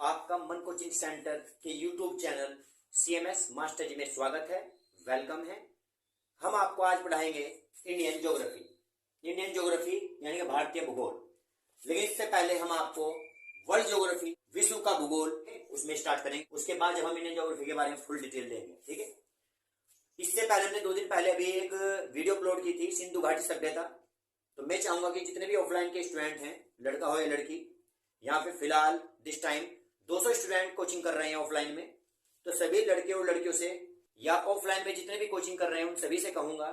आपका मन coaching centre के यूट्यूब चैनल CMS मास्टर जी में स्वागत है, वेलकम है। हम आपको आज पढ़ाएंगे इंडियन ज्योग्राफी यानी कि भारतीय भूगोल। लेकिन इससे पहले हम आपको वर्ल्ड ज्योग्राफी, विश्व का भूगोल उसमें स्टार्ट करेंगे। उसके बाद जब हम इंडियन ज्योग्राफी के बारे में फुल डिटेल देंगे, ठीक है। इससे पहले हमने 2 दिन पहले अभी एक वीडियो अपलोड की थी, सिंधु घाटी सभ्यता। तो मैं चाहूंगा कि जितने भी ऑफलाइन के स्टूडेंट हैं, लड़का हो या लड़की, यहाँ पे फिलहाल दिस टाइम 200 स्टूडेंट कोचिंग कर रहे हैं ऑफलाइन में। तो सभी लड़के और लड़कियों से या ऑफलाइन में जितने भी कोचिंग कर रहे हैं उन सभी से कहूंगा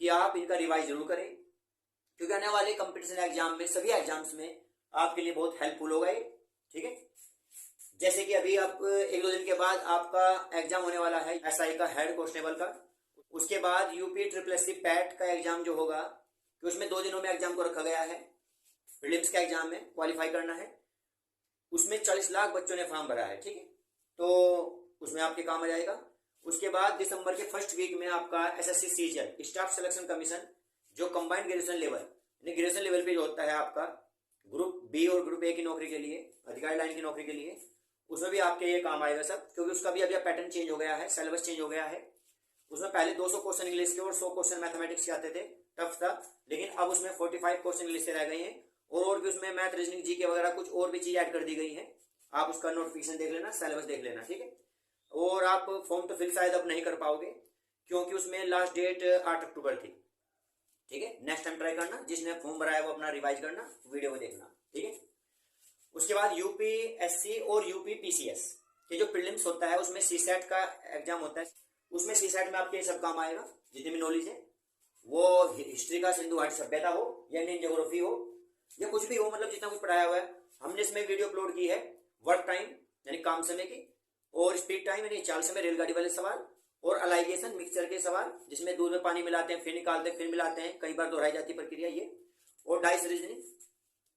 कि आप इनका रिवाइज जरूर करें, क्योंकि आने वाले कंपटीशन एग्जाम में, सभी एग्जाम्स में आपके लिए बहुत हेल्पफुल होगा ये, ठीक है। जैसे कि अभी आप 1-2 दिन के बाद आपका एग्जाम होने वाला है SI का, हेड कांस्टेबल का। उसके बाद UPSSC पैट का एग्जाम जो होगा, कि उसमें 2 दिनों में एग्जाम को रखा गया है। प्रीलिम्स का एग्जाम में क्वालिफाई करना है, उसमें 40 लाख बच्चों ने फॉर्म भरा है, ठीक है। तो उसमें आपके काम आ जाएगा। उसके बाद दिसंबर के फर्स्ट वीक में आपका SSC CGL staff selection commission, जो कंबाइंड ग्रेजुएशन लेवल यानी ग्रेजुएशन लेवल पे जो होता है आपका ग्रुप B और ग्रुप A की नौकरी के लिए, अधिकारी लाइन की नौकरी के लिए, उसमें भी आपके ये काम आएगा सब, क्योंकि उसका भी अभी पैटर्न चेंज हो गया है, सिलेबस चेंज हो गया है। उसमें पहले 200 क्वेश्चन इंग्लिश के और 100 क्वेश्चन मैथमेटिक्स के आते थे, टफ था। लेकिन अब उसमें 45 क्वेश्चन इंग्लिश से रह गए हैं, और भी उसमें मैथ, रीजनिंग, जीके वगैरह कुछ और भी चीज ऐड कर दी गई है। आप उसका नोटिफिकेशन देख लेना, सिलेबस देख लेना, ठीक है। और आप फॉर्म तो फिल शायद अब नहीं कर पाओगे, क्योंकि उसमें लास्ट डेट 8 अक्टूबर थी, ठीक है। नेक्स्ट टाइम ट्राई करना, जिसने फॉर्म भरा है वो अपना रिवाइज करना, वीडियो को देखना, ठीक है। उसके बाद UPSC और UPPCS के जो प्रीलिम्स होता है, उसमें CSAT का एग्जाम होता है। उसमें CSAT में आपके ये सब काम आएगा, जितनी भी नॉलेज है, वो हिस्ट्री का, सिंधु घाटी सभ्यता हो या इंडियन ज्योग्राफी हो या कुछ भी हो, मतलब जितना कुछ पढ़ाया हुआ है। हमने इसमें वीडियो अपलोड की है वर्क टाइम यानी काम समय की, और स्पीड टाइम यानी चाल समय, रेलगाड़ी वाले सवाल, और अलाइगेशन मिक्सचर के सवाल, जिसमें दूध में पानी मिलाते हैं, फिर निकालते हैं, फिर मिलाते हैं, कई बार दोहराई जाती प्रक्रिया ये। और डाइस रीजनिंग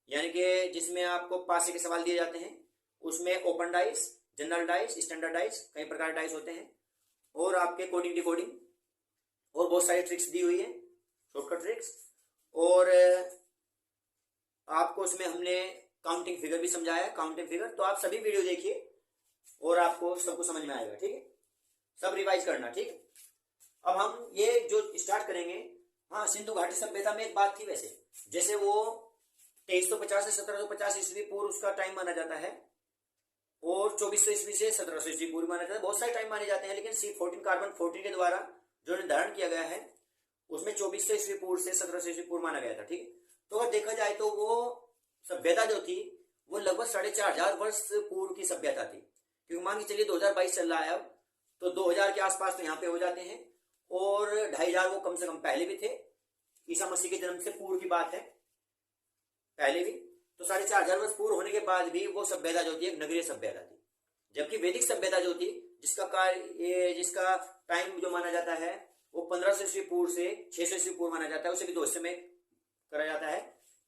यानी कि जिसमें आपको पासे के सवाल दिए जाते हैं, उसमें open dice, general dice, standard dice, कई प्रकार के डाइस होते हैं। और आपके कोडिंग, डिकोडिंग और बहुत सारी ट्रिक्स दी हुई है, शॉर्टकट ट्रिक्स। और आपको उसमें हमने काउंटिंग फिगर भी समझाया है, काउंटिंग फिगर। तो आप सभी वीडियो देखिए और आपको सब कुछ समझ में आएगा, ठीक है। सब रिवाइज करना, ठीक है। अब हम ये जो स्टार्ट करेंगे, हाँ, सिंधु घाटी सभ्यता में एक बात थी वैसे, जैसे वो 2350 से 1750 ईस्वी पूर्व उसका टाइम माना जाता है, और 2400 ईस्वी से 1700 ईस्वी पूर्व माना जाता है। बहुत सारे टाइम माने जाते हैं, लेकिन C14 कार्बन 14 के द्वारा जो निर्धारण किया गया है, उसमें 2400 ईस्वी पूर्व से 1700 ईस्वी पूर्व माना गया था, ठीक है। तो अगर देखा जाए तो वो सभ्यता जो थी वो लगभग 4500 वर्ष पूर्व की सभ्यता थी, क्योंकि मान के चलिए 2022 चल रहा है अब, तो 2000 के आसपास तो यहाँ पे हो जाते हैं, और 2500 वो कम से कम पहले भी थे, ईसा मसीह के जन्म से पूर्व की बात है, पहले भी। तो 4500 वर्ष पूर्व होने के बाद भी वो सभ्यता जो थी एक नगरीय सभ्यता थी। जबकि वैदिक सभ्यता जो थी, जिसका टाइम जो माना जाता है वो 1500 ईस्वी पूर्व से 600 ईस्वी पूर्व माना जाता है। उसे भी 2 हिस्से में करा जाता है,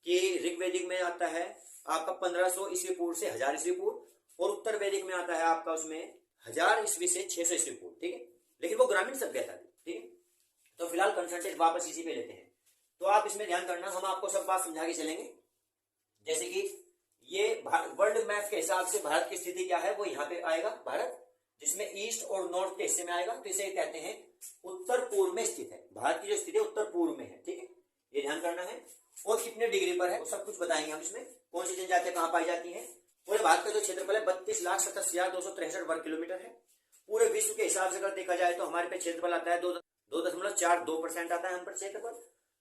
कि ऋग्वेदिक में आता है आपका 1500 ईस्वी पूर्व से 1000 ईस्वी पूर्व, और उत्तर वैदिक में आता है आपका उसमें 1000 ईस्वी से 600 ईस्वी पूर्व, ठीक है। लेकिन वो ग्रामीण सभ्यता थी, ठीक है। तो फिलहाल कंसंट्रेट वापस इसी पे लेते हैं। तो आप इसमें ध्यान करना, हम आपको सब बात समझा के चलेंगे। जैसे कि ये वर्ल्ड मैप के हिसाब से भारत की स्थिति क्या है, वो यहाँ पे आएगा भारत, जिसमें ईस्ट और नॉर्थ के हिस्से में आएगा। तो इसे कहते हैं उत्तर पूर्व में स्थित है। भारत की जो स्थिति है उत्तर पूर्व में है, ठीक है, ये ध्यान करना है। और कितने डिग्री पर है वो सब कुछ बताएंगे हम इसमें, कौन सी जनजातियां कहाँ पाई जाती हैं। पूरे भारत का जो क्षेत्रफल है 32,87,263 वर्ग किलोमीटर है। पूरे विश्व के हिसाब से अगर देखा जाए तो हमारे पे क्षेत्रफल आता है 2.42% आता है हम पर क्षेत्रफल,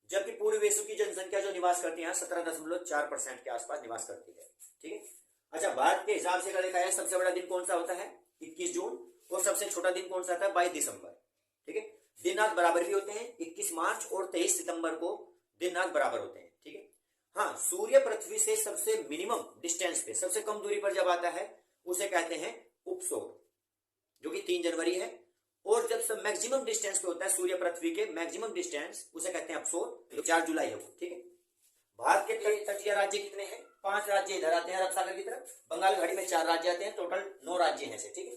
जबकि पूरे विश्व की जनसंख्या जो निवास करती है 17.4% के आसपास निवास करती है, ठीक है। अच्छा, भारत के हिसाब से अगर देखा जाए सबसे बड़ा दिन कौन सा होता है 21 जून, और सबसे छोटा दिन कौन सा था 22 दिसंबर, ठीक है। दिन रात बराबर भी होते हैं, 21 मार्च और 23 सितंबर को दिन रात बराबर होते हैं, ठीक है। हाँ, सूर्य पृथ्वी से सबसे मिनिमम डिस्टेंस पे, सबसे कम दूरी पर जब आता है उसे कहते हैं उपसौर, जो कि 3 जनवरी है। और जब सब मैक्सिमम डिस्टेंस पे होता है सूर्य पृथ्वी के मैक्सिमम डिस्टेंस, उसे कहते हैं अपसौर, जो 4 जुलाई है वो, ठीक है। भारत के तटीय राज्य कितने हैं? 5 राज्य इधर आते हैं अरब सागर की तरफ, बंगाल घाटी में 4 राज्य आते हैं, टोटल 9 राज्य हैं, ठीक है।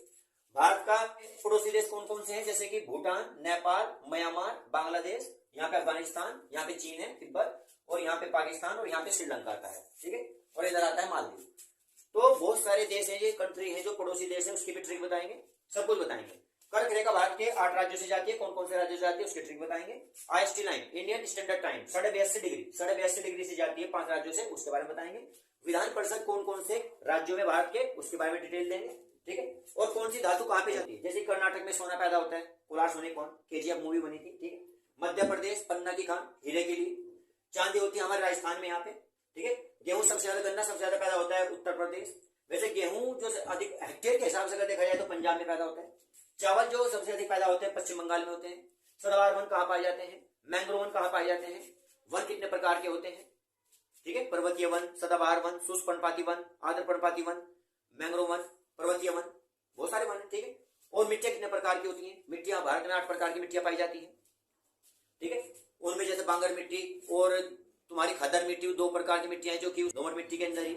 भारत का पड़ोसी देश कौन कौन से हैं? जैसे कि भूटान, नेपाल, म्यांमार, बांग्लादेश, यहाँ पे अफगानिस्तान, यहाँ पे चीन है, तिब्बत, और यहाँ पे पाकिस्तान, और यहाँ पे श्रीलंका आता है, ठीक है। और इधर आता है मालदीव। तो बहुत सारे देश हैं, ये कंट्री है जो पड़ोसी देश है, उसकी भी ट्रिक बताएंगे, सब कुछ बताएंगे। कर्क रेखा भारत के 8 राज्यों से जाती है, कौन कौन से राज्यों से जाती है उसकी ट्रिक बताएंगे। IST line Indian standard time 82.5 degree से जाती है 5 राज्यों से, उसके बारे में बताएंगे। विधान परिषद कौन कौन से राज्यों में भारत के, उसके बारे में डिटेल देंगे, ठीक है। और कौन सी धातु कहां पे जाती है, जैसे कर्नाटक में सोना पैदा होता है, कोलार सोने कौन, केजीएफ मूवी बनी थी, ठीक है। मध्य प्रदेश पन्ना की खान हीरे के लिए, चांदी होती है हमारे राजस्थान में यहाँ पे, ठीक है। गेहूं सबसे ज्यादा, गन्ना सबसे ज्यादा पैदा होता है उत्तर प्रदेश। वैसे गेहूं जो अधिक हेक्टेयर के हिसाब से अगर देखा जाए तो पंजाब में पैदा होता है। चावल जो सबसे अधिक पैदा होते हैं पश्चिम बंगाल में होते हैं। सदाबहार वन कहाँ पाए जाते हैं, मैंग्रोव वन कहाँ पाए जाते हैं, वन कितने प्रकार के होते हैं, ठीक है। पर्वतीय वन, सदाबहार वन, शुष्क पर्णपाती वन, आर्द्र पर्णपाती वन, मैंग्रोव वन, पर्वतीय वन, बहुत सारे वन, ठीक है। और मिट्टियां कितने प्रकार की होती हैं, मिट्टियां भारत में 8 प्रकार की मिट्टियां पाई जाती है, ठीक है। उनमें जैसे बांगर मिट्टी और तुम्हारी खदर मिट्टी, 2 प्रकार की मिट्टियां हैं जो कि दोमट मिट्टी के अंदर ही।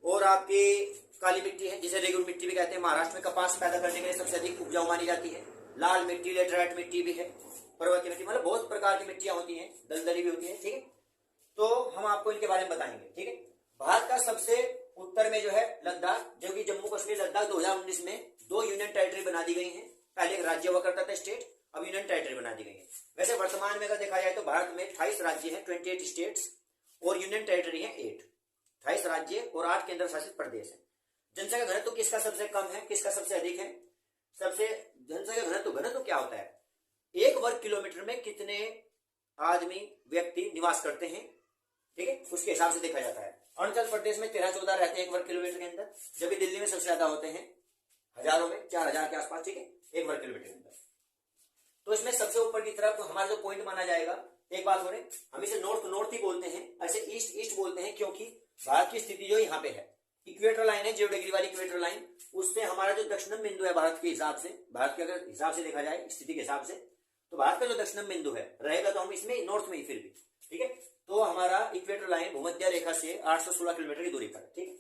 और आपकी काली मिट्टी है जिसे रेगुलर मिट्टी भी कहते हैं, महाराष्ट्र में कपास पैदा करने के लिए सबसे अधिक उपजाऊ मानी जाती है। लाल मिट्टी, लेटराइट मिट्टी भी है, पर्वतीय मिट्टी, मतलब बहुत प्रकार की मिट्टियां होती हैं, दलदली भी होती है, ठीक है। तो हम आपको इनके बारे में बताएंगे, ठीक है। भारत का सबसे उत्तर में जो है लद्दाख, जो कि जम्मू कश्मीर लद्दाख 2019 में 2 यूनियन टेरिटरी बना दी गई है। पहले एक राज्य हुआ करता था स्टेट, अब यूनियन टेरिटरी बना दी गई है। वैसे वर्तमान में अगर देखा जाए तो भारत में 28 राज्य है, 28 स्टेट्स, और यूनियन टेरिटरी है 8, 28 राज्य और 8 केंद्र शासित प्रदेश है। जनसंख्या घनत्व किसका सबसे कम है, किसका सबसे अधिक है, सबसे जनसंख्या घनत्व, घनत्व क्या होता है, 1 वर्ग किलोमीटर में कितने आदमी व्यक्ति निवास करते हैं, ठीक है, उसके हिसाब से देखा जाता है। अरुणाचल प्रदेश में 13-14 रहते हैं 1 वर्ग किलोमीटर के अंदर, जबकि दिल्ली में सबसे ज्यादा होते हैं, हजारों में, 4000 के आसपास, ठीक है, 1 वर्ग किलोमीटर के अंदर। तो इसमें सबसे ऊपर की तरफ हमारा जो पॉइंट माना जाएगा, एक बात हो रही, हम इसे नॉर्थ नॉर्थ ही बोलते हैं, ऐसे ईस्ट ईस्ट बोलते हैं, क्योंकि भारत की स्थिति जो यहाँ पे है, इक्वेटर लाइन है 0 डिग्री वाली इक्वेटर लाइन, उससे हमारा जो दक्षिणम बिंदु है भारत के हिसाब से, भारत के अगर हिसाब से देखा जाए स्थिति के हिसाब से, तो भारत का जो दक्षिणम बिंदु है रहेगा तो हम इसमें नॉर्थ में ही फिर भी, ठीक है। तो हमारा इक्वेटर लाइन भूमध्य रेखा से 816 किलोमीटर की दूरी पर, ठीक है।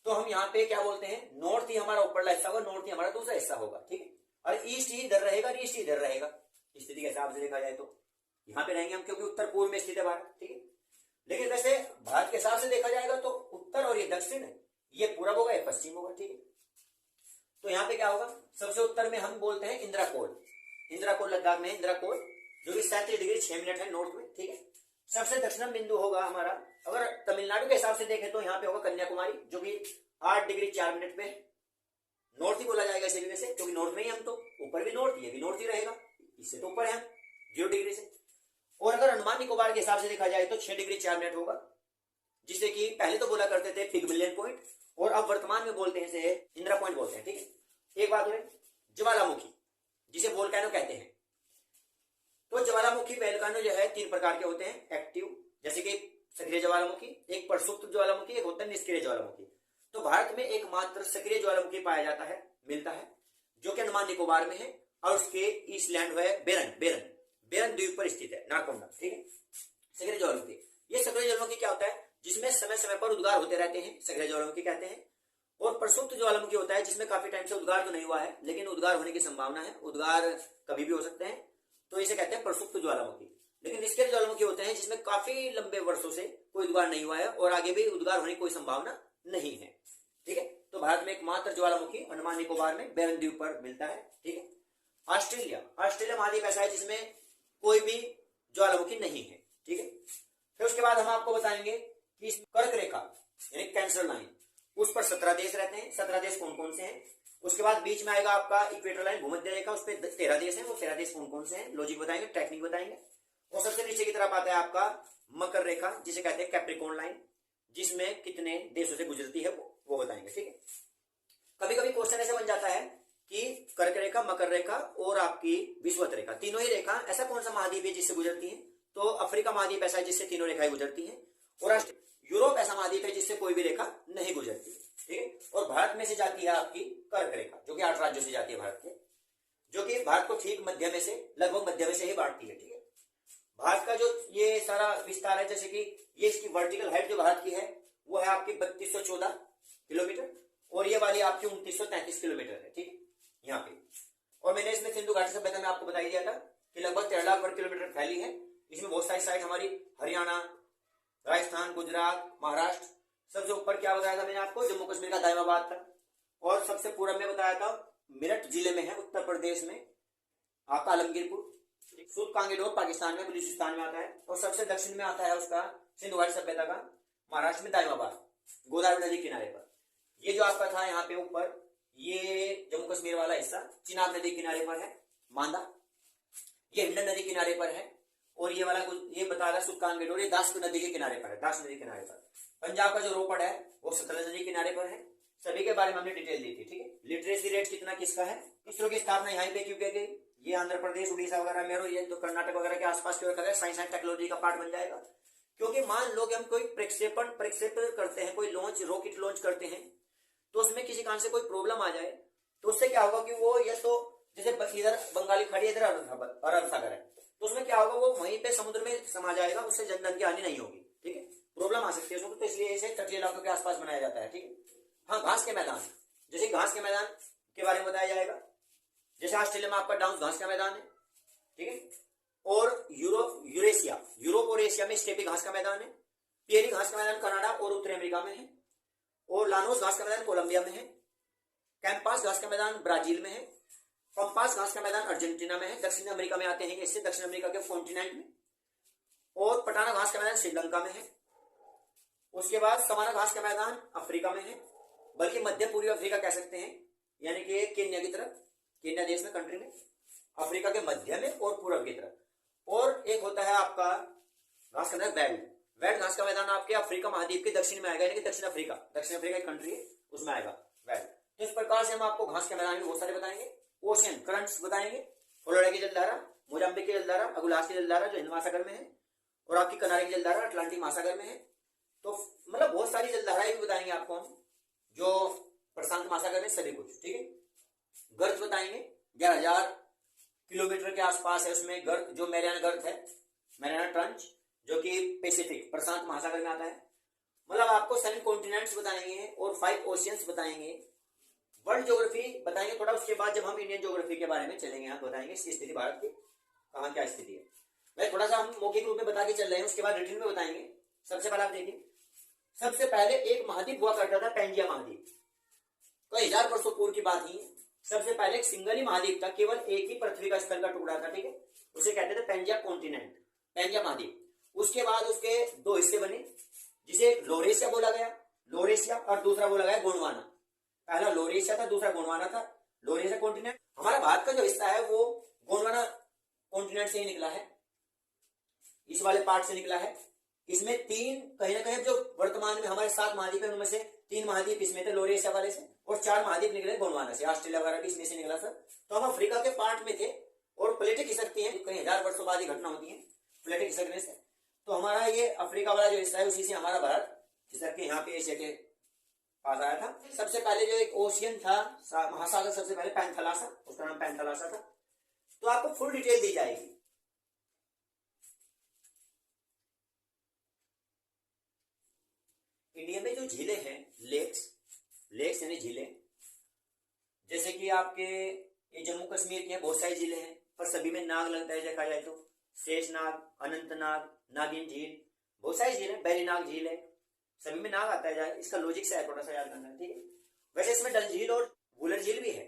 तो हम यहाँ पे क्या बोलते हैं, नॉर्थ ही हमारा ऊपरला हिस्सा होगा, नॉर्थ ही हमारा दूसरा हिस्सा होगा, ठीक है। और ईस्ट ही इधर रहेगा, ईस्ट ही इधर रहेगा, स्थिति के हिसाब से देखा जाए तो यहाँ पे रहेंगे हम, क्योंकि उत्तर पूर्व में स्थित है भारत, ठीक है। लेकिन वैसे भारत के हिसाब से देखा जाएगा तो उत्तर और ये दक्षिण है, ये पूरब होगा, ये पश्चिम होगा, ठीक है। तो यहाँ पे क्या होगा, सबसे उत्तर में हम बोलते हैं इंदिरा कोल, इंदिरा कोल लद्दाख में इंदिरा कोल, जो कि 37 डिग्री 6 मिनट है नॉर्थ में, ठीक है। सबसे दक्षिणम बिंदु होगा हमारा, अगर तमिलनाडु के हिसाब से देखें तो यहाँ पे होगा कन्याकुमारी, जो कि 8 डिग्री 4 मिनट पे, नॉर्थ ही बोला जाएगा इसी वजह से, क्योंकि नॉर्थ में ही हम, तो ऊपर भी नॉर्थ, ये भी नॉर्थ ही रहेगा, इससे तो ऊपर है हम 0 डिग्री से। और अगर अंडमान निकोबार के हिसाब से देखा जाए तो 6 डिग्री 4 मिनट होगा, जिसे कि पहले तो बोला करते थे पिगमिलियन पॉइंट, और अब वर्तमान में बोलते हैं इसे इंदिरा पॉइंट बोलते हैं, ठीक है। एक बात है, ज्वालामुखी जिसे वोल्केनो कहते हैं, तो ज्वालामुखी वोल्केनो जो है 3 प्रकार के होते हैं, एक्टिव जैसे कि सक्रिय ज्वालामुखी, एक प्रसुप्त ज्वालामुखी, एक होता है निष्क्रिय ज्वालामुखी। तो भारत में एकमात्र सक्रिय ज्वालामुखी पाया जाता है, मिलता है, जो कि अंडमान निकोबार में है, और उसके ईस्ट लैंड है बेरन द्वीप पर स्थित है, नारकोंडा, ठीक है। सक्रिय ज्वालामुखी, ये सक्रिय ज्वालामुखी क्या होता है, जिसमें समय समय पर उद्गार होते रहते हैं, सक्रिय ज्वालामुखी कहते हैं। और प्रसुप्त ज्वालामुखी होता है जिसमें काफी टाइम से उद्गार तो नहीं हुआ है, लेकिन उद्गार होने की संभावना है, उद्गार कभी भी हो सकते हैं, तो इसे कहते हैं प्रसुप्त ज्वालामुखी। लेकिन निष्क्रिय ज्वालामुखी होते हैं जिसमें काफी लंबे वर्षों से कोई उद्गार नहीं हुआ है और आगे भी उद्गार होने की कोई संभावना नहीं है, ठीक है। तो भारत में एकमात्र ज्वालामुखी अंडमान निकोबार में बेरन द्वीप पर मिलता है, ठीक है। ऑस्ट्रेलिया महाद्वीप ऐसा है जिसमें कोई भी ज्वालामुखी नहीं है, ठीक है। फिर उसके बाद हम आपको बताएंगे कि इस कर्क रेखा यानी कैंसर लाइन, उस पर 17 देश रहते हैं, 17 देश कौन कौन से हैं। उसके बाद बीच में आएगा आपका इक्वेटर लाइन भूमध्य रेखा, उस पर 13 देश हैं, वो 13 देश कौन कौन से हैं, लॉजिक बताएंगे, टेक्निक बताएंगे। और सबसे नीचे की तरफ आता है आपका मकर रेखा, जिसे कहते हैं कैप्रिकॉर्न लाइन, जिसमें कितने देशों से गुजरती है वो बताएंगे, ठीक है। कभी कभी क्वेश्चन ऐसे बन जाता है कि कर्क रेखा, मकर रेखा और आपकी विषुवत रेखा, तीनों ही रेखा ऐसा कौन सा महाद्वीप है जिससे गुजरती है, तो अफ्रीका महाद्वीप ऐसा है जिससे तीनों रेखाएं गुजरती हैं, और यूरोप ऐसा महाद्वीप है जिससे कोई भी रेखा नहीं गुजरती है, ठीक है। और भारत में से जाती है आपकी कर्क रेखा, जो कि 8 राज्यों से जाती है भारत के, जो कि भारत को ठीक मध्य में से, लगभग मध्य में से ही बांटती है, ठीक है। भारत का जो ये सारा विस्तार है, जैसे कि ये इसकी वर्टिकल हाइट जो भारत की है वो है आपकी 3214 किलोमीटर, और ये वाली आपकी 2933 किलोमीटर है, ठीक है, यहाँ पे। और मैंने इसमें सिंधु घाटी सभ्यता में आपको बता दिया था कि लगभग 13 लाख वर्ग किलोमीटर फैली है। इसमें बहुत सारी साइट हमारी हरियाणा, राजस्थान, गुजरात, महाराष्ट्र, सबसे ऊपर क्या बताया था मैंने आपको, जम्मू कश्मीर का दायमाबाद था। और सबसे पूर्व में बताया था मेरठ जिले में है, उत्तर प्रदेश में आपका आलमगीरपुर। सूद कांगेडोर पाकिस्तान में बलूचिस्तान में आता है। और सबसे दक्षिण में आता है उसका सिंधु घाटी सभ्यता का महाराष्ट्र में दायमाबाद, गोदावरी नदी किनारे पर। ये जो आपका था यहाँ पे ऊपर, ये जम्मू कश्मीर वाला हिस्सा चिनाब नदी किनारे पर है, मांदा, ये हिंडन नदी किनारे पर है। और ये वाला ये बता रहा सूद कांगेडोर, ये दास नदी के किनारे पर है, दास नदी किनारे पर। पंजाब का जो रोपड़ है वो सतलज नदी किनारे पर है। सभी के बारे में हमने डिटेल दी थी, ठीक है। लिटरेसी रेट कितना किसका है, इसरो की स्थापना यहाँ पे क्यों की गई, ये आंध्र प्रदेश, उड़ीसा वगैरह में, ये तो कर्नाटक वगैरह के आसपास के साइंस एंड टेक्नोलॉजी का पार्ट बन जाएगा। क्योंकि मान लो कि हम कोई प्रक्षेपण करते हैं, कोई लॉन्च, रॉकेट लॉन्च करते हैं, तो उसमें किसी कारण से कोई प्रॉब्लम आ जाए तो उससे क्या होगा कि वो, या तो जैसे इधर बंगाली खाड़ी, इधर अरब सागर है, तो उसमें क्या होगा, वो वहीं पे समुद्र में समा जाएगा, उससे जनधन की हानि नहीं होगी, ठीक है। प्रॉब्लम आ सकती है उसमें, तो इसलिए इसे तटीय इलाकों के आसपास बनाया जाता है, ठीक है। हाँ, घास के मैदान, जैसे घास के मैदान के बारे में बताया जाएगा, जैसे ऑस्ट्रेलिया में आपका डाउन घास का मैदान है, ठीक है। और यूरोप और एशिया में स्टेपी घास का मैदान है। पियरी घास का मैदान कनाडा और उत्तरी अमेरिका में है। और लानोस घास का मैदान कोलंबिया में है। कैंपास घास का मैदान ब्राजील में है। पंपास घास का मैदान अर्जेंटीना में है, दक्षिण अमेरिका में आते हैं इससे, दक्षिण अमेरिका के कॉन्टिनेंट में। और पटाना घास का मैदान श्रीलंका में है। उसके बाद सवाना घास का मैदान अफ्रीका में है, बल्कि मध्य पूर्वी अफ्रीका कह सकते हैं, यानी कि केन्या की तरफ, केन्या देश में, कंट्री में, अफ्रीका के मध्य में और पूर्व की तरफ। और एक होता है आपका घास का मैदान वेल्ड घास का मैदान आपके अफ्रीका महाद्वीप के दक्षिण में आएगा, यानी कि दक्षिण अफ्रीका एक कंट्री है, उसमें आएगा वेल्ड। तो इस प्रकार से हम आपको घास के मैदान भी बहुत सारे बताएंगे। ओशियन करंट्स बताएंगे, फ्लोरिडा की जलधारा, मोजाम्बिक की जलधारा, अगुलास की जलधारा जो हिंद महासागर में है, और आपकी कनारे की जलधारा अटलांटिक महासागर में है। तो मतलब बहुत सारी जलधाराएं भी बताएंगे आपको हम, जो प्रशांत महासागर में, सभी कुछ, ठीक है। गर्त बताएंगे, 11,000 किलोमीटर के आसपास है उसमें गर्त, जो मैरियाना गर्त है, मैरियाना ट्रंच, जो कि पैसिफिक प्रशांत महासागर में आता है। मतलब आपको 7 कॉन्टिनेंट्स बताएंगे और 5 ओशियंस बताएंगे। वर्ल्ड ज्योग्राफी बताएंगे थोड़ा, उसके बाद जब हम इंडियन ज्योग्राफी के बारे में चलेंगे, हम बताएंगे इसकी स्थिति, भारत की कहाँ क्या स्थिति है। भाई थोड़ा सा हम मौखिक रूप में बता के चल रहे हैं, उसके बाद रिटर्न में बताएंगे। सबसे पहले आप देखिए, सबसे पहले एक महाद्वीप हुआ करता था, पैंजिया महाद्वीप, कई हजार वर्षों पूर्व की बात ही है। सबसे पहले एक सिंगल ही महाद्वीप था, केवल एक ही पृथ्वी का स्थल का टुकड़ा था, ठीक है, उसे कहते थे पैंजिया कॉन्टिनेंट, पैंजिया महाद्वीप। उसके बाद उसके 2 हिस्से बने, जिसे लोरेशिया बोला गया, लोरेशिया, और दूसरा बोला गया गोंडवाना। पहला लोरेशिया था, दूसरा गोंडवाना था। लोरेशिया कॉन्टिनेंट, हमारा भारत का जो हिस्सा है वो गोंडवाना कॉन्टिनेंट से ही निकला है, इस वाले पार्ट से निकला है। इसमें 3 कहीं ना कहीं जो वर्तमान में हमारे 7 महाद्वीप है, उनमें से 3 महाद्वीप इसमें थे लोरेशिया वाले से, और 4 महाद्वीप निकले गोंडवाना से, ऑस्ट्रेलिया वगैरह भी इसमें से निकला सर। तो हम अफ्रीका के पार्ट में थे, और प्लेटें खिसकती हैं, कई हजार वर्षों बाद ही घटना होती है प्लेटें खिसकने से। तो हमारा ये अफ्रीका वाला जो हिस्सा है, उसी से हमारा भारत खिसक के यहाँ पे एशिया के पास आया था। सबसे पहले जो एक ओशियन था, महासागर, सबसे पहले पैंथालासा, उसका नाम पैंथालासा था। तो आपको फुल डिटेल दी जाएगी। इंडिया में जो झीलें हैं, लेक्स यानी झीलें, जैसे कि आपके ये जम्मू कश्मीर की हैं, बहुत सारी झीलें हैं, पर सभी में नाग लगता है देखा जाए तो। शेषनाग, अनंतनाग, नागिन झील, बहुत सारी झील है, बैरीनाग झील है, सभी में नाग आता है। इसका लॉजिक से है, थोड़ा सा याद करना है, ठीक है। वैसे इसमें डल झील और वूलर झील भी है।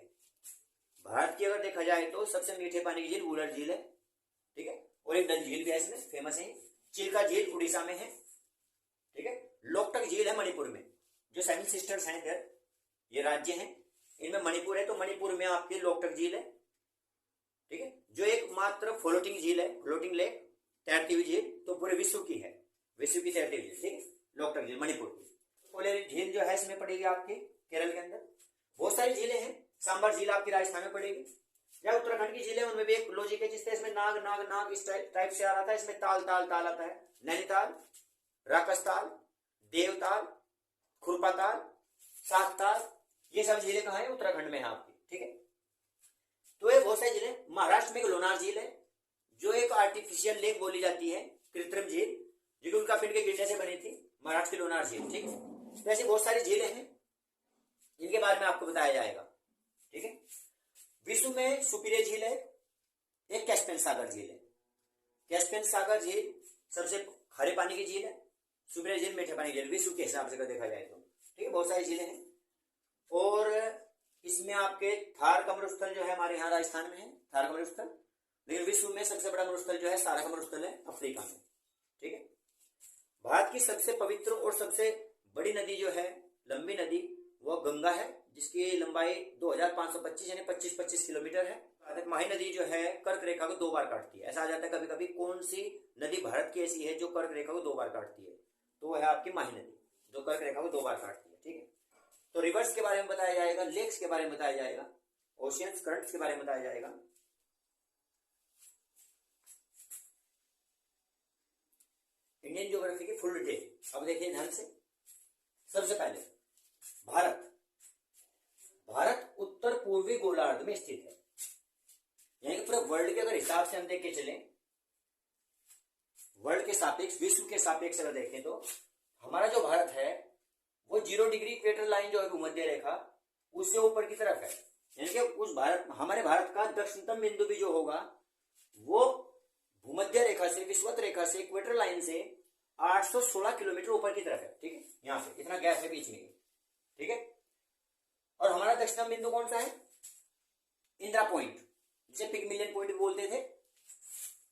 भारत की अगर देखा जाए तो सबसे मीठे पानी की झील वूलर झील है, ठीक है, और एक डल झील भी है इसमें, फेमस है। चिल्का झील उड़ीसा में है, ठीक है। लोकटक झील है मणिपुर में, जो 7 सिस्टर्स हैं इधर, ये राज्य हैं, इनमें मणिपुर है, तो मणिपुर में आपकी लोकटक झील है, ठीक है, जो एकमात्र फ्लोटिंग झील है, फ्लोटिंग लेक, तैरती हुई झील, तो पूरे विश्व की है, विश्व की तैरती हुई झील, ठीक है, लोकटक झील मणिपुर की। कोलेरी झील जो है इसमें पड़ेगी आपके केरल के अंदर। बहुत सारी झीलें हैं, सांबर झील आपकी राजस्थान में पड़ेगी, या उत्तराखंड की झीलें, उनमें भी एक लॉजिक है, जिससे इसमें नाग नाग नाग इस टाइप से आ रहा था, इसमें ताल ताल ताल आता है। नैनीताल, राकसताल, देवताल, खुरपाताल, सातताल, ये सब झीलें कहाँ है, उत्तराखंड में है आपकी, ठीक है। तो ये बहुत सारी झीलें। महाराष्ट्र में एक लोनार झील है, जो एक आर्टिफिशियल लेक बोली जाती है, कृत्रिम झील, जो कि उनका पेड़ के गिरने से बनी थी, महाराष्ट्र की लोनार झील, ठीक है। तो ऐसी बहुत सारी झीलें हैं, जिनके बारे में आपको बताया जाएगा, ठीक है। विश्व में सुपीरियर झील है, एक कैस्पियन सागर झील है। कैस्पियन सागर झील सबसे खारे पानी की झील है, सुपीरियर झील, मीठे पानी झील, विश्व के हिसाब से अगर देखा जाए तो, ठीक है, बहुत सारी झीलें हैं। और इसमें आपके थार का मरुस्थल जो है हमारे यहाँ राजस्थान में है, थार का मरुस्थल। लेकिन विश्व में सबसे बड़ा मरुस्थल जो है सारा का मरुस्थल है अफ्रीका में, ठीक है। भारत की सबसे पवित्र और सबसे बड़ी नदी जो है, लंबी नदी, वो गंगा है, जिसकी लंबाई 2525 यानी 25-25 किलोमीटर है। माही नदी जो है कर्क रेखा को 2 बार काटती है। ऐसा आ जाता है कभी कभी कौन सी नदी भारत की ऐसी है जो कर्क रेखा को 2 बार काटती है, तो वह है आपकी माही नदी, जो कर्क रेखा को 2 बार काटती है, ठीक है। तो रिवर्स के बारे में बताया जाएगा, लेक्स के बारे में बताया जाएगा, ओशियंस, करंट्स के बारे में बताया जाएगा। इंडियन ज्योग्राफी की फुल डिटेल अब देखिए ध्यान से। सबसे पहले भारत उत्तर पूर्वी गोलार्ध में स्थित है, यानी कि पूरे वर्ल्ड के अगर हिसाब से हम देख के चले, वर्ल्ड के सापेक्ष, विश्व के सापेक्ष अगर देखें तो हमारा जो भारत है वो 0 डिग्री इक्वेटर लाइन जो है भूमध्य रेखा उससे ऊपर की तरफ है, यानी कि उस हमारे भारत का दक्षिणतम बिंदु भी जो होगा वो भूमध्य रेखा से, विषुवत रेखा से, इक्वेटर लाइन से 816 किलोमीटर ऊपर की तरफ है, ठीक है। यहां से इतना गैप है बीच में, ठीक है। और हमारा दक्षिणतम बिंदु कौन सा है? इंदिरा पॉइंट, जिसे पिगमिलियन पॉइंट भी बोलते थे,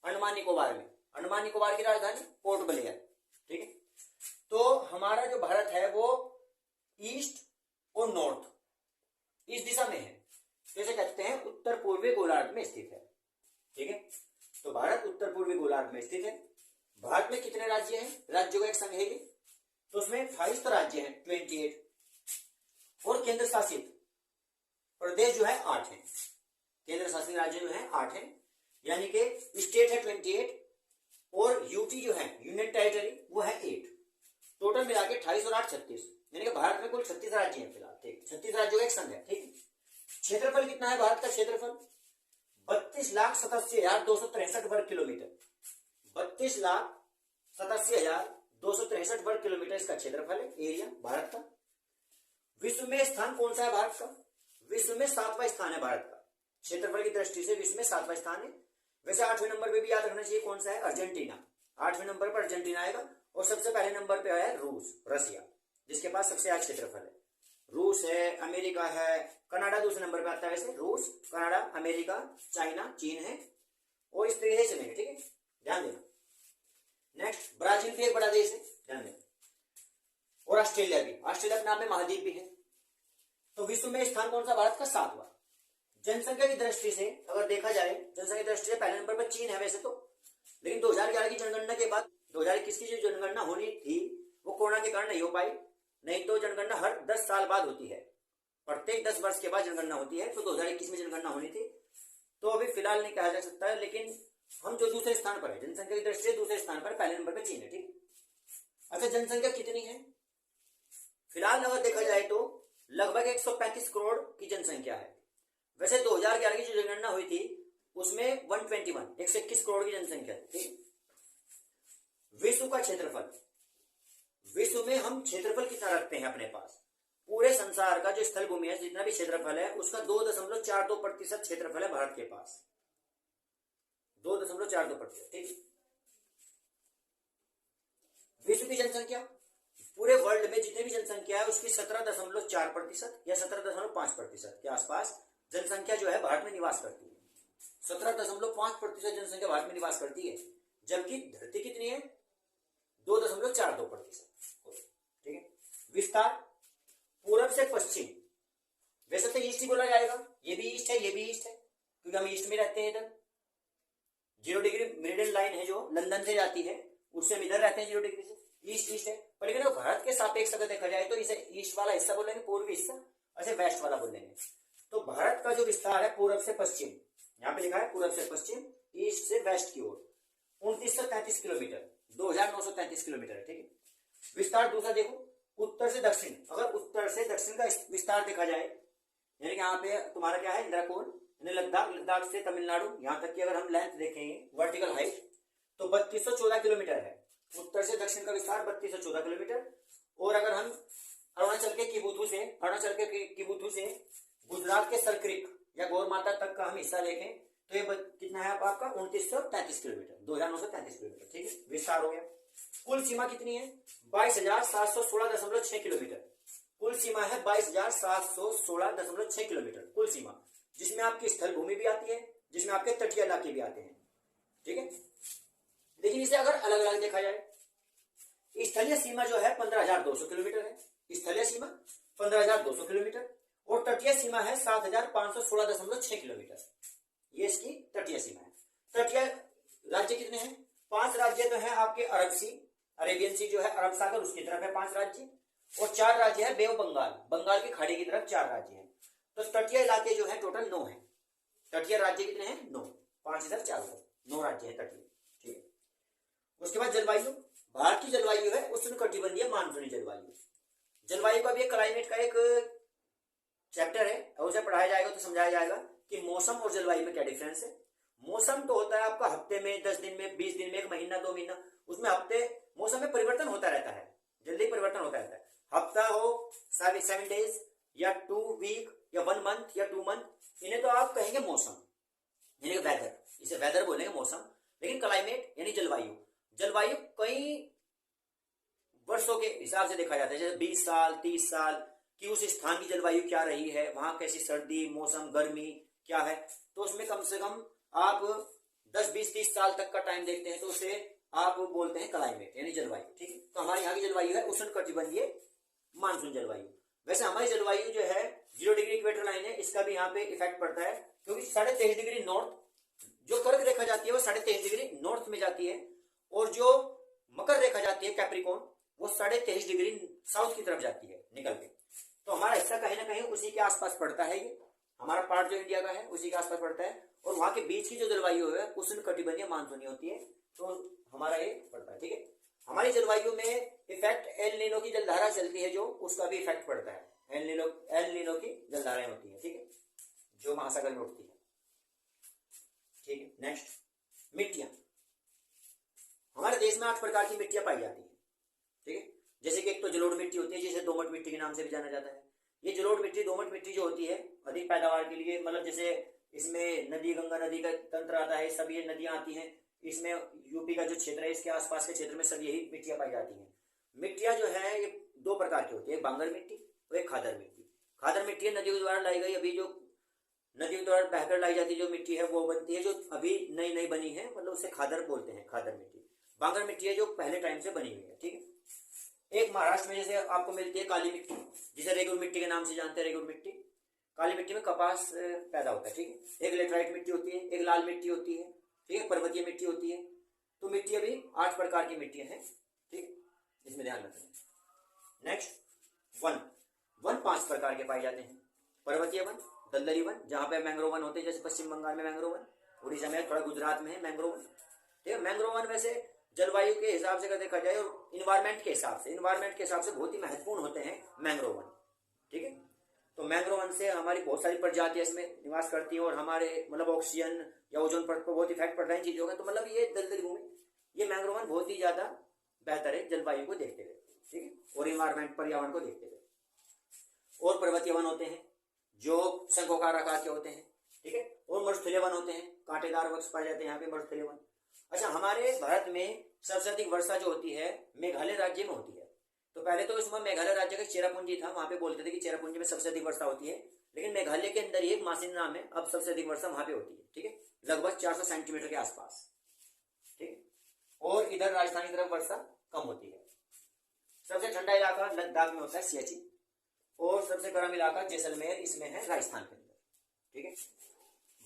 अंडमान निकोबार में। अंडमान निकोबार की राजधानी पोर्ट ब्लेयर, ठीक है। तो हमारा जो भारत है वो ईस्ट और नॉर्थ, इस दिशा में है, जैसे कहते हैं उत्तर पूर्वी गोलार्ध में स्थित है, ठीक है। तो भारत उत्तर पूर्वी गोलार्ध में स्थित है। भारत में कितने राज्य हैं? राज्यों का एक संघ है, तो उसमें 28 राज्य हैं, 28, और केंद्र शासित प्रदेश जो है 8 है। केंद्र शासित राज्य जो है 8 है, यानी कि स्टेट है 28 और यूटी जो है यूनियन टेरिटरी वो है 8। टोटल मिला के 28 और 8 36, यानी कि भारत में कुल 36 राज्य हैं फिलहाल, ठीक। 36 राज्यों का एक संघ है, ठीक। क्षेत्रफल कितना है भारत का? क्षेत्रफल 32,87,263 वर्ग किलोमीटर, 32,87,263 वर्ग किलोमीटर इसका क्षेत्रफल है, एरिया भारत का। विश्व में स्थान कौन सा है भारत का? विश्व में 7वां स्थान है भारत का, क्षेत्रफल की दृष्टि से विश्व में 7वां स्थान है। वैसे 8वें नंबर पे भी याद रखना चाहिए कौन सा है, अर्जेंटीना। 8वें नंबर पर अर्जेंटीना आएगा, और सबसे पहले नंबर पे आया है रूस, रसिया, जिसके पास सबसे ज्यादा क्षेत्रफल है। रूस है, अमेरिका है, कनाडा दूसरे नंबर पे आता है। वैसे रूस, कनाडा, अमेरिका, चाइना, चीन है, और इस तरीके से चलेंगे, ठीक है, ध्यान देना। नेक्स्ट, ब्राजील भी एक बड़ा देश है, ध्यान देना, और ऑस्ट्रेलिया भी, ऑस्ट्रेलिया के नाम में महाद्वीप भी है। तो विश्व में स्थान कौन सा? भारत का 7वां। जनसंख्या की दृष्टि से अगर देखा जाए, जनसंख्या की दृष्टि से पहले नंबर पर चीन है वैसे तो, लेकिन 2011 की जनगणना के बाद 2021 की जो जनगणना होनी थी वो कोरोना के कारण नहीं हो पाई, नहीं तो जनगणना हर 10 साल बाद होती है, प्रत्येक 10 वर्ष के बाद जनगणना होती है। तो 2021 में जनगणना होनी थी, तो अभी फिलहाल नहीं कहा जा सकता है, लेकिन हम जो दूसरे स्थान पर है जनसंख्या की दृष्टि से, दूसरे स्थान पर, पहले नंबर पर चीन है, ठीक। अच्छा, जनसंख्या कितनी है फिलहाल अगर देखा जाए तो लगभग 135 करोड़ की जनसंख्या है। वैसे 2011 की जो जनगणना हुई थी उसमें 121 करोड़ की जनसंख्या थी। विश्व का क्षेत्रफल, विश्व में हम क्षेत्रफल कितना रखते हैं अपने पास? पूरे संसार का जो स्थल भूमि है, जितना भी क्षेत्रफल है उसका 2.42% क्षेत्रफल है भारत के पास, 2.42%, ठीक। विश्व की जनसंख्या, पूरे वर्ल्ड में जितनी भी जनसंख्या है उसकी 17.4% या 17.5% के आसपास जनसंख्या जो है भारत में निवास करती है। 17.5% जनसंख्या भारत में निवास करती है, जबकि धरती कितनी है? 2.42%, ठीक है। विस्तार, पूरब से पश्चिम, वैसे तो ईस्ट ही बोला जाएगा, ये भी ईस्ट है, ये भी ईस्ट है, क्योंकि हम ईस्ट में रहते हैं। इधर 0 डिग्री मेरिडियन लाइन है जो लंदन से जाती है, उससे हम इधर रहते हैं 0 डिग्री से, ईस्ट ईस्ट है। पर लेकिन भारत के सापेक्ष अगर देखा जाए तो इसे ईस्ट वाला हिस्सा बोलेंगे, पूर्वी हिस्सा, ऐसे वेस्ट वाला बोलेंगे। तो भारत का जो विस्तार है पूरब से पश्चिम, यहाँ पे लिखा है पूरब से पश्चिम, ईस्ट से वेस्ट की ओर 2933 किलोमीटर, 2933 किलोमीटर है, ठीक है। विस्तार दूसरा देखो, उत्तर से दक्षिण, अगर उत्तर से दक्षिण का विस्तार देखा जाए, यानी कि यहाँ पे तुम्हारा क्या है, इंद्राकोल, लद्दाख, लद्दाख से तमिलनाडु, यहाँ तक की अगर हम लेंथ देखेंगे, वर्टिकल हाइट, तो 3214 किलोमीटर है। उत्तर से दक्षिण का विस्तार 3214 किलोमीटर। और अगर हम अरुणाचल के किबुथु से गुजरात के सरक्रिक या गौरमाता तक का हम हिस्सा देखें तो ये कितना है आपका 2933 किलोमीटर, 2933 किलोमीटर, ठीक है, विस्तार हो गया। कुल सीमा कितनी है? 22,716.6 किलोमीटर। कुल सीमा है 22,716.6 किलोमीटर कुल सीमा, जिसमें आपकी स्थल भूमि भी आती है, जिसमें आपके तटीय इलाके भी आते हैं। ठीक है, लेकिन इसे अगर अलग अलग देखा जाए, स्थलीय सीमा जो है 15,200 किलोमीटर है, स्थलीय सीमा 15,200 किलोमीटर, और तटीय सीमा है 7,516.6 किलोमीटर। ये इसकी तटीय सीमा है। तटीय राज्य कितने हैं? 5 राज्य तो है आपके अरब सी, अरेबियन सी जो है अरब सागर उसकी तरफ है 5 राज्य, और 4 राज्य है बे ऑफ बंगाल, बंगाल की खाड़ी की तरफ 4 राज्य हैं। तो तटीय इलाके जो है टोटल 9 है। तटीय राज्य कितने हैं? 9, 5 इधर 4 उधर, 9 राज्य है तटीय। ठीक है, उसके बाद जलवायु, भारत की जलवायु है उष्णकटिबंधीय मानसूनी जलवायु। जलवायु का भी एक क्लाइमेट का एक चैप्टर है, और उसे पढ़ाया जाएगा तो समझाया जाएगा कि मौसम और जलवायु में क्या डिफरेंस है। मौसम तो होता है आपका हफ्ते में, 10 दिन में, 20 दिन में, 1 महीना, 2 महीना, उसमें हफ्ते मौसम में परिवर्तन होता रहता है, जल्दी परिवर्तन होता रहता है। हफ्ता हो 7 डेज या 2 वीक या 1 मंथ या 2 मंथ, इन्हें तो आप कहेंगे मौसम, यानी वेदर, इसे वेदर बोलेंगे मौसम। लेकिन क्लाइमेट यानी जलवायु, जलवायु कई वर्षों के हिसाब से देखा जाता है, जैसे 20 साल 30 साल कि उस स्थान की जलवायु क्या रही है, वहां कैसी सर्दी मौसम गर्मी क्या है, तो उसमें कम से कम आप 10 20 30 साल तक का टाइम देखते हैं, तो उसे आप बोलते हैं क्लाइमेट यानी जलवायु। ठीक है, तो हमारे यहाँ की जलवायु है उष्णकटिबंधीय मानसून जलवायु। वैसे हमारी जलवायु जो है 0 डिग्री इक्वेटर लाइन है, इसका भी यहाँ पे इफेक्ट पड़ता है, क्योंकि 23.5 डिग्री नॉर्थ जो कर्क रेखा जाती है वो 23.5 डिग्री नॉर्थ में जाती है, और जो मकर रेखा जाती है कैप्रिकॉर्न वो 23.5 डिग्री साउथ की तरफ जाती है निकल के। तो हमारा हिस्सा कहीं ना कहीं उसी के आसपास पड़ता है, ये हमारा पार्ट जो इंडिया का है उसी के आसपास पड़ता है, और वहां के बीच की जो जलवायु है उष्णकटिबंधीय मानसूनी होती है, तो हमारा ये पड़ता है। ठीक है, हमारी जलवायु में इफेक्ट एल नीनो की जलधारा चलती है जो, उसका भी इफेक्ट पड़ता है। एल नीनो की जलधाराएं होती है, ठीक है, जो महासागर में उठती है। ठीक है, नेक्स्ट मिट्टियां। हमारे देश में 8 प्रकार की मिट्टियां पाई जाती है। ठीक है, जैसे कि एक तो जलोढ़ मिट्टी होती है, जिसे दोमट मिट्टी के नाम से भी जाना जाता है। ये जलोढ़ मिट्टी दोमट मिट्टी जो होती है अधिक पैदावार के लिए, मतलब जैसे इसमें नदी, गंगा नदी का तंत्र आता है, सब ये नदियां आती हैं, इसमें यूपी का जो क्षेत्र है इसके आसपास के क्षेत्र में सब यही मिट्टियां पाई जाती हैं। मिट्टियां जो है ये 2 प्रकार की होती है, एक बांगर मिट्टी और एक खादर मिट्टी। खादर मिट्टी है नदियों द्वारा लाई गई, अभी जो नदियों द्वारा बहकर लाई जाती जो मिट्टी है वो बनती है, जो अभी नई नई बनी है, मतलब उसे खादर बोलते हैं, खादर मिट्टी। बांगर मिट्टी है जो पहले टाइम से बनी हुई है। ठीक है, एक महाराष्ट्र में जैसे आपको मिलती है काली मिट्टी, जिसे रेगुर मिट्टी के नाम से जानते हैं, रेगुर मिट्टी। काली मिट्टी में कपास पैदा होता है। ठीक है, एक लेटराइट मिट्टी होती है, एक लाल मिट्टी होती है, ठीक है, पर्वतीय मिट्टी होती है। तो मिट्टी अभी 8 प्रकार की मिट्टियां हैं। ठीक, इसमें ध्यान रखें। नेक्स्ट वन 5 प्रकार के पाए जाते हैं। पर्वतीय वन, दलदली वन, जहां पे मैंग्रोव वन होते हैं, जैसे पश्चिम बंगाल में मैंग्रोव वन, उड़ीसा में, थोड़ा गुजरात में है मैंग्रोव वन। ठीक है, मैंग्रोव वन वैसे जलवायु के हिसाब से अगर देखा जाए और इन्वायरमेंट के हिसाब से बहुत ही महत्वपूर्ण होते हैं मैंग्रोव वन। ठीक है, तो मैंग्रोव वन से हमारी बहुत सारी प्रजातियां इसमें निवास करती हैं, और हमारे मतलब ऑक्सीजन या ओजोन परत पर बहुत इफेक्ट पड़ रहा है इन चीजों का। तो मतलब ये दलदली भूमि, ये मैंग्रोव वन बहुत ही ज्यादा बेहतर है जलवायु को देखते हुए। ठीक है, और इन्वायरमेंट पर्यावरण को देखते हुए। और पर्वतीय वन होते हैं जो शंखोकार आकार के होते हैं। ठीक है, और मरुस्थलीय वन होते हैं, कांटेदार वृक्ष पाए जाते हैं यहाँ पे, मरुस्थलीय वन। अच्छा, हमारे भारत में सबसे अधिक वर्षा जो होती है मेघालय राज्य में होती है। तो पहले तो इसमें मेघालय राज्य का चेरापूंजी था, वहां पे बोलते थे कि चेरापूंजी में सबसे अधिक वर्षा होती है, लेकिन मेघालय के अंदर ही एक मासिन नाम है, अब सबसे अधिक वर्षा वहां पे होती है। ठीक है, लगभग 400 सेंटीमीटर के आसपास। ठीक है, और इधर राजस्थान की तरफ वर्षा कम होती है। सबसे ठंडा इलाका लद्दाख में होता है, सियाचिन, और सबसे गर्म इलाका जैसलमेर इसमें है, राजस्थान के अंदर। ठीक है,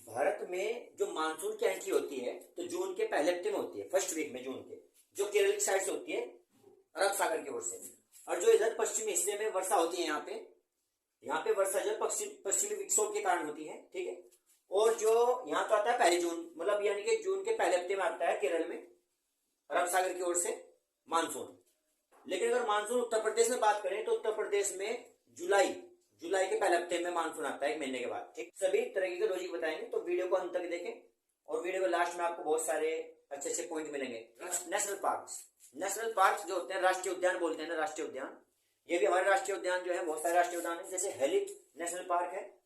भारत में जो मानसून की एंट्री होती है तो जून के पहले हफ्ते में होती है, फर्स्ट वीक में जून के, जो केरल की साइड से होती है अरब सागर की ओर से। और जो इधर पश्चिमी हिस्से में वर्षा होती है, यहाँ पे वर्षा जो पश्चिमी विक्षोभ के कारण होती है। ठीक है, और जो यहाँ तो आता है पहली जून, मतलब यानी कि जून के पहले हफ्ते में आता है केरल में अरब सागर की ओर से मानसून। लेकिन अगर मानसून उत्तर प्रदेश में बात करें तो उत्तर प्रदेश में जुलाई के पहले हफ्ते में मानसून आता है, 1 महीने के बाद। ठीक, सभी तरीके के लॉजिक बताएंगे, तो वीडियो को अंत तक देखें, और वीडियो के लास्ट में आपको बहुत सारे अच्छे अच्छे पॉइंट मिलेंगे। नेशनल पार्क जो होते हैं, राष्ट्रीय उद्यान बोलते हैं ना, राष्ट्रीय उद्यान, ये भी हमारे राष्ट्रीय उद्यान जो है, बहुत सारे राष्ट्रीय उद्यान है। जैसे हेलिन नेशनल पार्क है,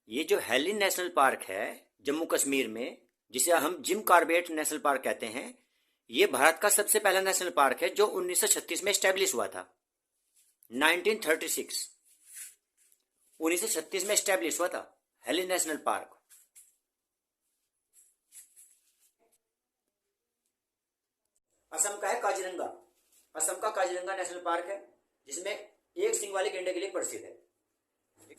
ये जो हेलिन नेशनल पार्क है जम्मू कश्मीर में, जिसे हम जिम कॉर्बेट नेशनल पार्क कहते हैं, ये भारत का सबसे पहला नेशनल पार्क है जो 1936 में स्टैब्लिश हुआ था। 1936 1936 में स्टैब्लिश हुआ था हेली नेशनल पार्क। असम का है काजीरंगा। असम का काजीरंगा नेशनल पार्क है जिसमें एक सिंग वाले गैंडे के लिए प्रसिद्ध है।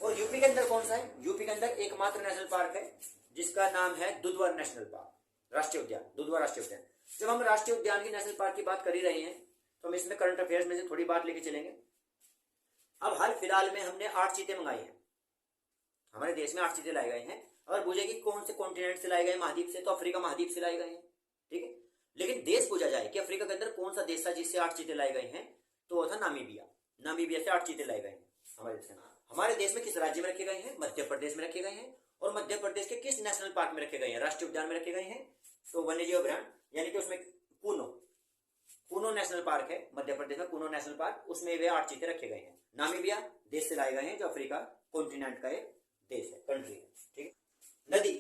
और यूपी के अंदर कौन सा है? यूपी के अंदर एकमात्र नेशनल पार्क है जिसका नाम है दुधवा नेशनल पार्क, राष्ट्रीय उद्यान, दुधवा राष्ट्रीय उद्यान। जब हम राष्ट्रीय उद्यान की नेशनल पार्क की बात कर ही रहे हैं तो हम इसमें करंट अफेयर्स में से थोड़ी बात लेके चलेंगे। अब हाल फिलहाल में हमने 8 चीते मंगाई हैं, हमारे देश में 8 चीते लाए गए हैं। अगर पूछे कि कौन से कॉन्टिनेंट से लाए गए, महाद्वीप से, तो अफ्रीका महाद्वीप से लाए गए हैं, ठीक है। लेकिन देश पूछा जाए कि अफ्रीका के अंदर कौन सा देश था जिससे 8 चीते लाए गए हैं, तो वो था नामीबिया। नामीबिया से 8 चीते लाए गए हैं हमारे देश में। हमारे देश में किस राज्य में रखे गए हैं? मध्य प्रदेश में रखे गए हैं। और मध्य प्रदेश के किस नेशनल पार्क में रखे गए हैं? राष्ट्रीय उद्यान में रखे गए हैं। तो वन्यजीव अभ्यारण्य, यानी कि उसमें कूनो नेशनल पार्क है मध्य प्रदेश में, कूनो नेशनल पार्क, उसमें वे 8 चीते रखे गए हैं। नामीबिया देश से लाए गए हैं जो अफ्रीका कॉन्टिनेंट का एक देश है, कंट्री है, ठीक है। नदी,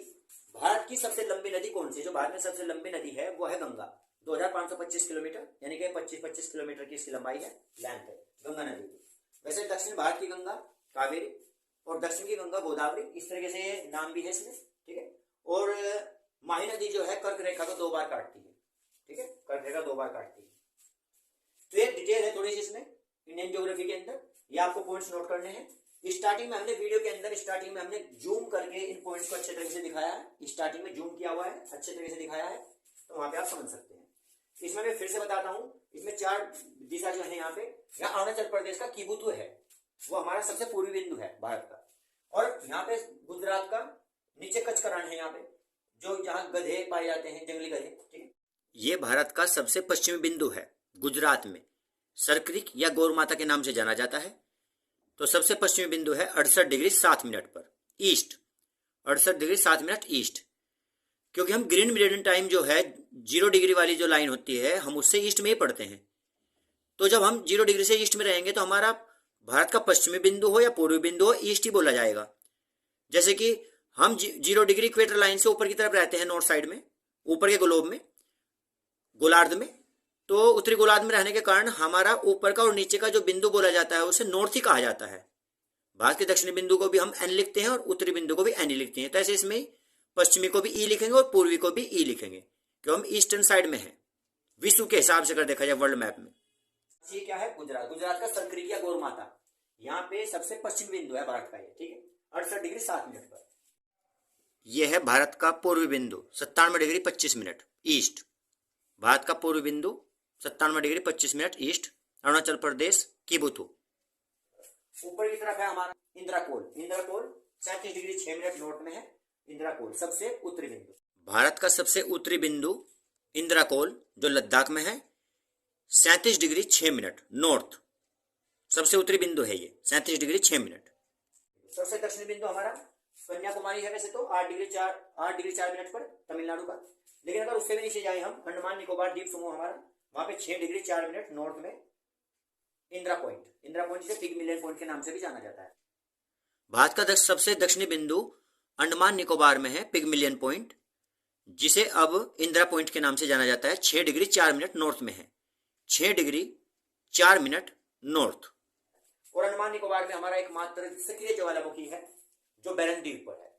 भारत की सबसे लंबी नदी कौन सी है? जो भारत में सबसे लंबी नदी है वो है गंगा, 2525 किलोमीटर, यानी कि 25 किलोमीटर की इसकी लंबाई है, लेंथ है गंगा नदी की। वैसे दक्षिण भारत की गंगा कावेरी और दक्षिण की गंगा गोदावरी, इस तरीके से ये नाम भी है इसमें, ठीक है। और माही नदी जो है कर्क रेखा को 2 बार काटती है, ठीक है, कर्क रेखा 2 बार काटती है। तो एक डिटेल है थोड़ी सी इसमें इंडियन ज्योग्राफी के अंदर, ये आपको पॉइंट्स नोट करने हैं। स्टार्टिंग में हमने वीडियो के अंदर स्टार्टिंग में हमने जूम करके इन पॉइंट्स को अच्छे तरीके से दिखाया है, स्टार्टिंग में जूम किया हुआ है, अच्छे तरीके से दिखाया है, तो वहां पे आप समझ सकते हैं। इसमें मैं फिर से बताता हूं, इसमें 4 दिशा जो है यहाँ पे, यहाँ अरुणाचल प्रदेश का किबुतु है, वो हमारा सबसे पूर्वी बिंदु है भारत का। और यहाँ पे गुजरात का नीचे कच्छ का रण है, यहाँ पे जो जहाँ गधे पाए जाते हैं, जंगली गधे, ठीक है। ये भारत का सबसे पश्चिमी बिंदु है, गुजरात में सरक्रिक या गौर माता के नाम से जाना जाता है। तो सबसे पश्चिमी बिंदु है 68 डिग्री 7 मिनट पर ईस्ट, 68 डिग्री 7 मिनट ईस्ट। क्योंकि हम ग्रीन मेरिडियन टाइम जो है 0 डिग्री वाली जो लाइन होती है, हम उससे ईस्ट में ही पढ़ते हैं। तो जब हम 0 डिग्री से ईस्ट में रहेंगे तो हमारा भारत का पश्चिमी बिंदु हो या पूर्वी बिंदु हो, ईस्ट ही बोला जाएगा। जैसे कि हम 0 डिग्री इक्वेटर लाइन से ऊपर की तरफ रहते हैं, नॉर्थ साइड में, ऊपर के ग्लोब में, गोलार्ध में, तो उत्तरी गोलार्ध में रहने के कारण हमारा ऊपर का और नीचे का जो बिंदु बोला जाता है उसे नॉर्थ ही कहा जाता है। भारत के दक्षिणी बिंदु को भी हम एन लिखते हैं और उत्तरी बिंदु को भी एन लिखते हैं। तो ऐसे इसमें पश्चिमी को भी ई लिखेंगे और पूर्वी को भी ई लिखेंगे, क्यों हम ईस्टर्न साइड में हैं विश्व के हिसाब से अगर देखा जाए वर्ल्ड मैप में। ये क्या है? गुजरात, गुजरात का सरक्रिक या गौर माता, यहाँ पे सबसे पश्चिम बिंदु है भारत का ये, ठीक है, 68 डिग्री 7 मिनट पर। यह है भारत का पूर्वी बिंदु 97 डिग्री 25 मिनट ईस्ट। भारत का पूर्वी बिंदु 97 degree 25 minute east, Arunachal Pradesh किबुतु। ऊपर की तरफ है हमारा इंद्राकोल, इंद्राकोल 37 डिग्री 6 मिनट नॉर्थ में है, इंद्राकोल सबसे उत्तरी बिंदु। भारत का सबसे उत्तरी बिंदु इंद्राकोल जो लद्दाख में है, 37 डिग्री 6 मिनट नॉर्थ, सबसे उत्तरी बिंदु है ये, 37 डिग्री 6 मिनट। सबसे दक्षिणी बिंदु हमारा कन्याकुमारी है, वैसे तो 8 डिग्री 4 मिनट पर, तमिलनाडु का। लेकिन अगर उससे भी नीचे जाए हम, अंडमान निकोबार द्वीप समूह हमारा, वहां पे 6 डिग्री 4 मिनट नॉर्थ में इंदिरा पॉइंट, इंदिरा पॉइंट जिसे पिगमिलियन पॉइंट के नाम से भी जाना जाता है। भारत का सबसे दक्षिणी बिंदु अंडमान निकोबार में है, पिगमिलियन पॉइंट, जिसे अब इंदिरा पॉइंट के नाम से जाना जाता है। 6 डिग्री 4 मिनट नॉर्थ में है, 6 डिग्री 4 मिनट नॉर्थ। और अंडमान निकोबार में हमारा एकमात्र सक्रिय ज्वालामुखी है जो बैरन द्वीप पर है,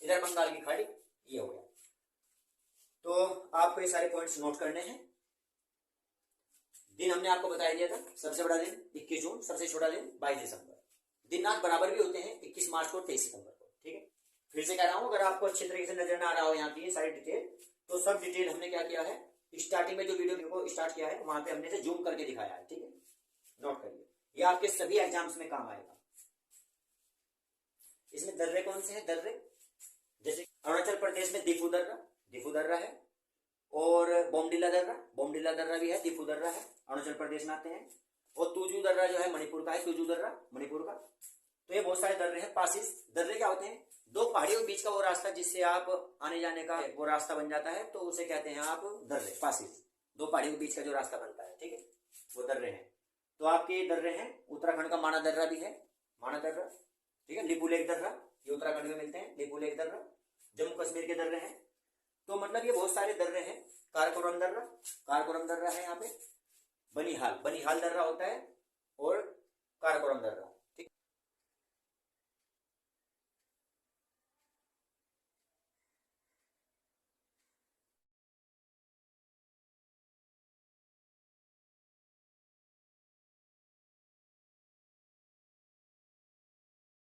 इधर बंगाल की खाड़ी, ये हो गया। तो आपको ये सारे पॉइंट्स नोट करने हैं। दिन हमने आपको बता दिया था, सबसे बड़ा दिन 21 जून, सबसे छोटा दिन 22 दिसंबर। दिनांक बराबर भी होते हैं, 21 मार्च को और 23 सितंबर को, ठीक है। फिर से कह रहा हूं, अगर आपको अच्छे तरीके से नजर ना आ रहा हो यहाँ की सारी डिटेल, तो सब डिटेल हमने क्या किया है, स्टार्टिंग में जो वीडियो को स्टार्ट किया है वहां पे हमने से जूम करके दिखाया है, ठीक है, नोट करिए, ये आपके सभी एग्जाम्स में काम आएगा। इसमें दर्रे कौन से हैं? दर्रे जैसे अरुणाचल प्रदेश में दिफू दर्रा है, और बोमडिला दर्रा भी है, दिफू दर्रा है, अरुणाचल प्रदेश में आते हैं। और तुजू दर्रा जो है मणिपुर का है, तुजू दर्रा मणिपुर का। तो ये बहुत सारे दर्रे हैं। पासिस दर्रे क्या होते हैं? 2 पहाड़ियों के बीच का वो रास्ता जिससे आप आने जाने का वो रास्ता बन जाता है, तो उसे कहते हैं आप दर्रे, पासिस। 2 पहाड़ियों के बीच का जो रास्ता बनता है, ठीक है, वो दर्रे हैं। तो आपके दर्रे हैं, उत्तराखंड का माना दर्रा भी है, माना दर्रा, ठीक है, लिपुलेख दर्रा, ये उत्तराखंड में मिलते हैं, लिपुलेख दर्रा। जम्मू कश्मीर के दर्रे हैं। तो मतलब ये बहुत सारे दर्रे हैं। काराकोरम दर्रा है यहाँ पे, बनिहाल दर्रा होता है और काराकोरम दर्रा।